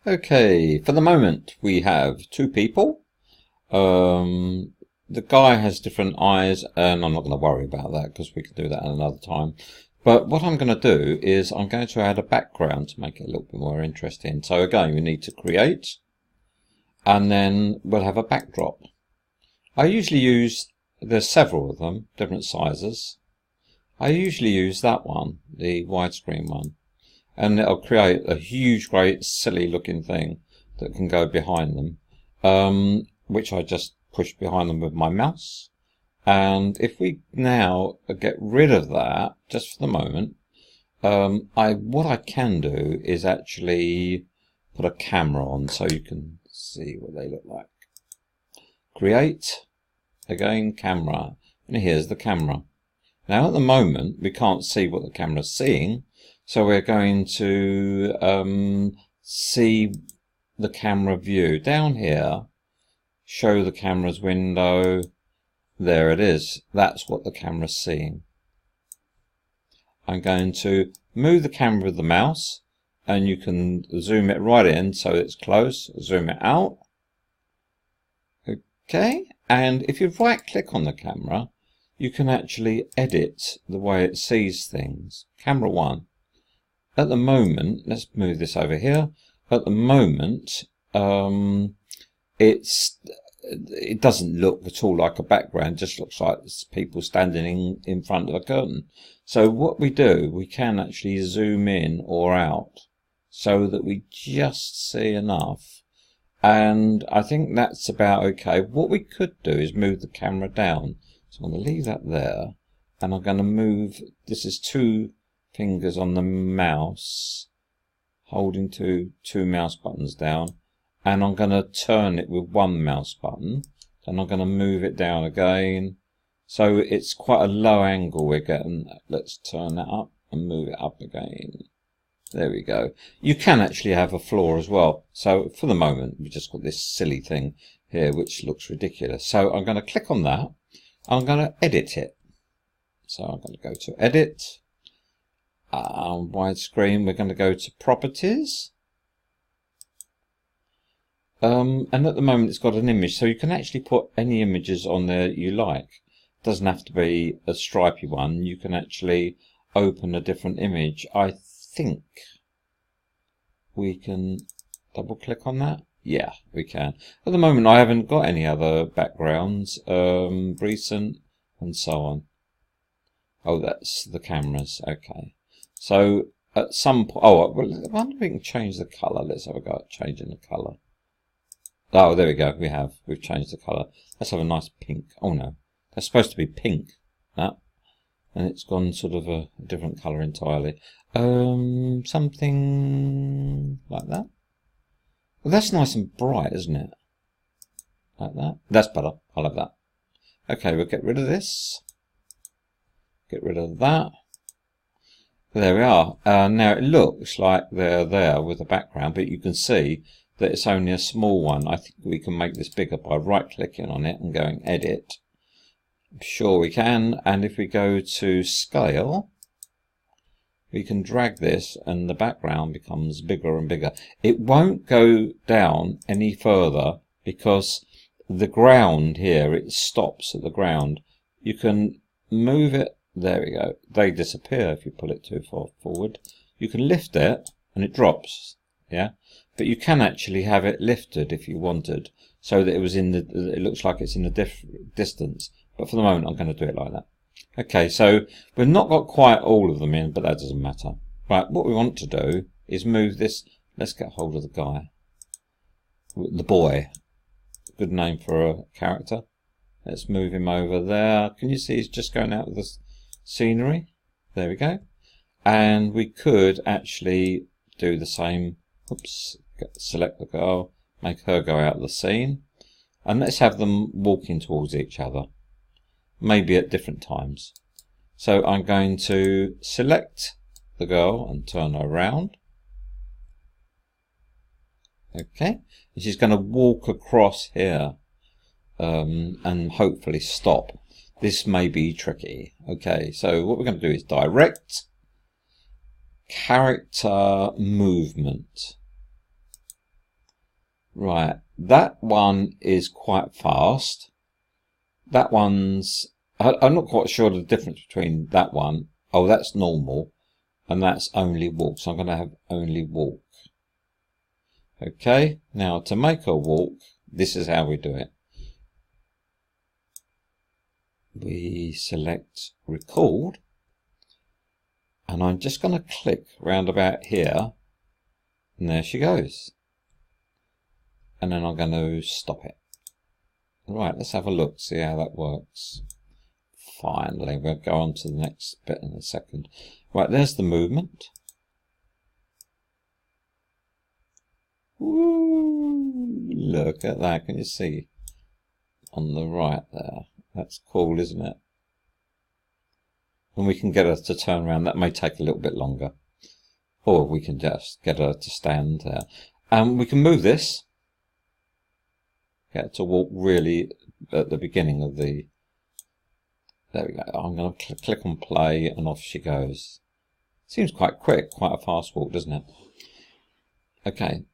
Okay, for the moment we have two people. The guy has different eyes, and I'm not going to worry about that because we can do that at another time. But what I'm going to do is I'm going to add a background to make it a little bit more interesting. So again, we need to create, and then we'll have a backdrop. I usually use, there's several of them, different sizes. I usually use that one, the widescreen one. And it'll create a huge, great, silly looking thing that can go behind them, which I just push behind them with my mouse. And if we now get rid of that, just for the moment, what I can do is actually put a camera on so you can see what they look like. Create, again, camera, and here's the camera. Now at the moment, we can't see what the camera's seeing, so we're going to see the camera view. Down here, show the camera's window. There it is. That's what the camera's seeing. I'm going to move the camera with the mouse, and you can zoom it right in so it's close. Zoom it out. Okay, and if you right click on the camera, you can actually edit the way it sees things. Camera 1. At the moment, let's move this over here. At the moment, it doesn't look at all like a background. It just looks like people standing in front of a curtain. So what we do, we can actually zoom in or out so that we just see enough. And I think that's about okay. What we could do is move the camera down. So I'm going to leave that there, and I'm going to move, this is two fingers on the mouse, holding two mouse buttons down, and I'm going to turn it with one mouse button. Then I'm going to move it down again. So it's quite a low angle we're getting. Let's turn that up and move it up again. There we go. You can actually have a floor as well. So for the moment, we've just got this silly thing here, which looks ridiculous. So I'm going to click on that. I'm going to edit it. So I'm going to go to edit. Widescreen, we're going to go to properties. And at the moment it's got an image, so you can actually put any images on there you like. It doesn't have to be a stripy one. You can actually open a different image. I think we can double click on that. Yeah, we can. At the moment I haven't got any other backgrounds, recent and so on. Oh, that's the cameras. Okay. So at some point, I wonder if we can change the colour. Let's have a go at changing the colour. Oh, there we go. We've changed the colour. Let's have a nice pink. Oh no, that's supposed to be pink. That, and it's gone sort of a different colour entirely. Something like that. Well, that's nice and bright, isn't it? Like that. That's better. I love that. Okay, we'll get rid of this. Get rid of that. There we are. Now it looks like they're there with the background, but you can see that it's only a small one. I think we can make this bigger by right-clicking on it and going Edit. I'm sure we can. And if we go to Scale, we can drag this and the background becomes bigger and bigger. It won't go down any further because the ground here, it stops at the ground. You can move it. There we go. They disappear if you pull it too far forward. You can lift it and it drops. Yeah. But you can actually have it lifted if you wanted, so that it was in the, it looks like it's in the distance. But for the moment, I'm going to do it like that. Okay, so we've not got quite all of them in, but that doesn't matter. Right, what we want to do is move this. Let's get hold of the guy. The boy. Good name for a character. Let's move him over there. Can you see he's just going out of the scenery? There we go. And we could actually do the same. Oops. Select the girl, make her go out of the scene, and let's have them walking towards each other, maybe at different times. So I'm going to select the girl and turn her around. Okay, and she's going to walk across here and hopefully stop. This may be tricky. Okay, so what we're going to do is direct character movement. Right, that one is quite fast. That one's... I'm not quite sure the difference between that one. Oh, that's normal. And that's only walk. So I'm going to have only walk. Okay, now to make a walk, this is how we do it. We select record. And I'm just going to click round about here. And there she goes. And then I'm going to stop it. Right, let's have a look, see how that works. Finally, we'll go on to the next bit in a second. Right, there's the movement. Woo, look at that, can you see? On the right there. That's cool, isn't it? And we can get her to turn around. That may take a little bit longer. Or we can just get her to stand there. And we can move this. Get her to walk really at the beginning of the... There we go. I'm going to click on play and off she goes. Seems quite quick, quite a fast walk, doesn't it? Okay,